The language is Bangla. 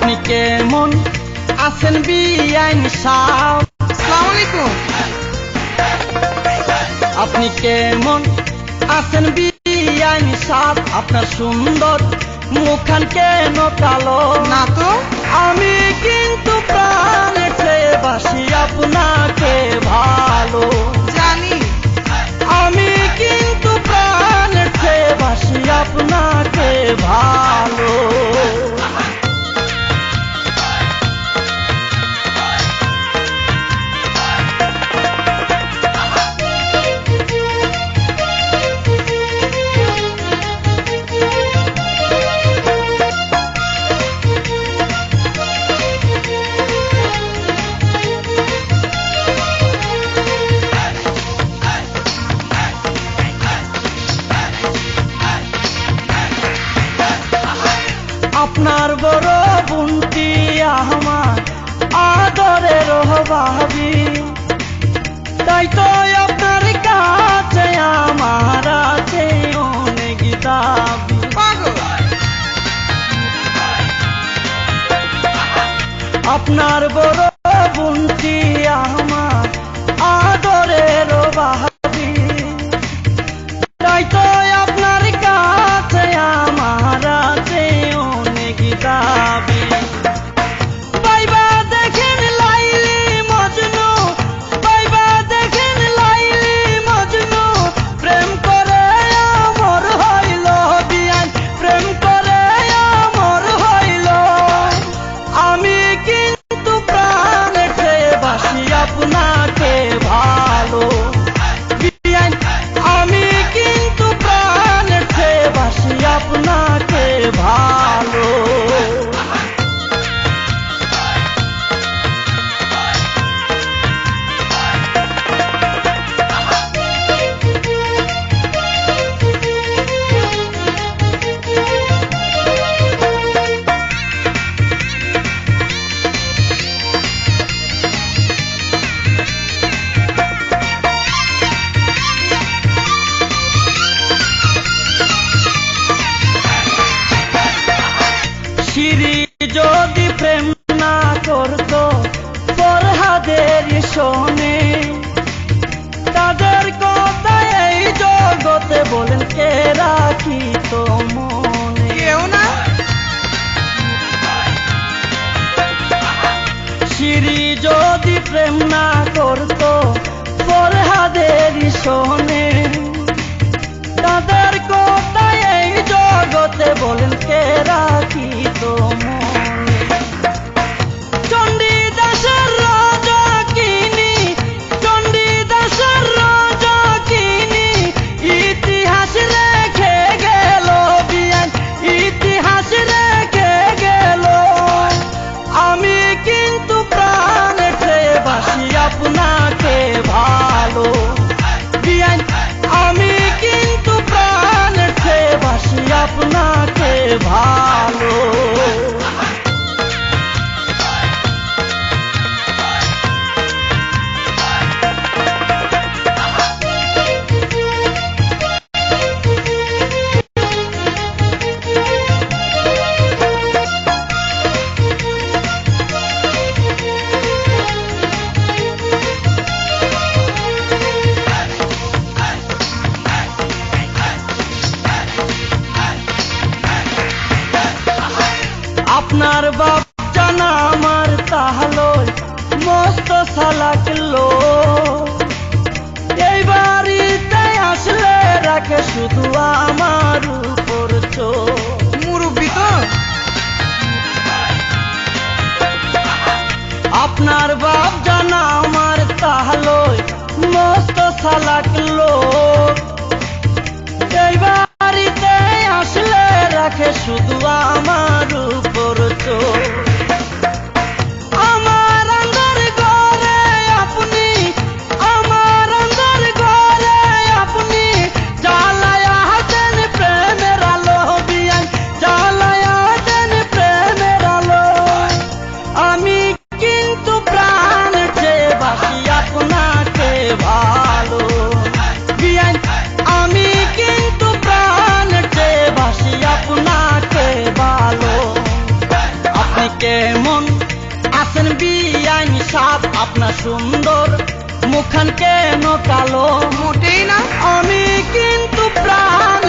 আপনি কেমন আছেন বিআইন সাহেব? আসসালামু আলাইকুম। আপনি কেমন আছেন বিআইন সাহেব? আপনার সুন্দর মুখখান কেন কালো? না তো। আমি কিন্তু প্রাণে বাসি আপনাকে ভালো। জানি। আমি কিন্তু প্রাণে বাসি আপনাকে ভালো। আপনার বড় বুনটি আমার আদরের ভাবি, তাই তো আপনার কাছে আমার আছে অনেক দাবি। আপনার বড় বুনটি আমার আদরের ভাবি, তাই তো আপনার কাছে আমার আছে অনেক দাবি। বাইবা দেখেন লাইলি মজনু, বাইবা দেখেন লাইলি মজনু, প্রেম করে আমর হইল বিয়ান, প্রেম করে আমর হইল। আমি কিন্তু প্রাণে বাসি আপনাকে ভালো বিয়ান, আমি কিন্তু প্রাণে বাসি আপনাকে ভালো। সিঁড়ি যদি প্রেম না করত ফরহাদের শোনে, তাদের কথা এই জগতে বলেন কে রাখিত মনে? কেউ না। সিঁড়ি যদি প্রেম না করত ফরহাদের শোনে, তাদের কথা এই জগতে বলেন কে রাখিত মনে? চণ্ডীদাসের রাজা কিনি, চণ্ডীদাসের রাজা কিনি, ইতিহাস রেখে গেল বিয়ান, ইতিহাস রেখে গেল। আমি কিন্তু প্রাণে বাসি আপনাকে ভালো বিয়ান, আমি কিন্তু প্রাণে বাসি আপনাকে ভালো। আপনার বাপ জানা আমার তাহলো মস্ত সালাক লোক, এই বাড়িতে আসলে রাখে শুধু আমার উপর চোখ। মুরব্বি তো। আপনার বাপ জানা আমার তাহলো মস্ত সালাক লোক, এই বাড়িতে আসলে রাখে শুধু আমার উপর চোখ। আমার আন্দার ঘরে আপনি, আমার আন্দার ঘরে আপনি জ্বালায়া দেন প্রেমের আলো বিয়ান, জ্বালায়া দেন প্রেমের আলো। আমি কিন্তু প্রাণে বাসি আপনাকে ভালো বিয়ান, আমি কিন্তু প্রাণে বাসি আপনাকে ভালো। আপনার সুন্দর মুখখান কেন কালো? মোটেই না। আমি কিন্তু প্রাণ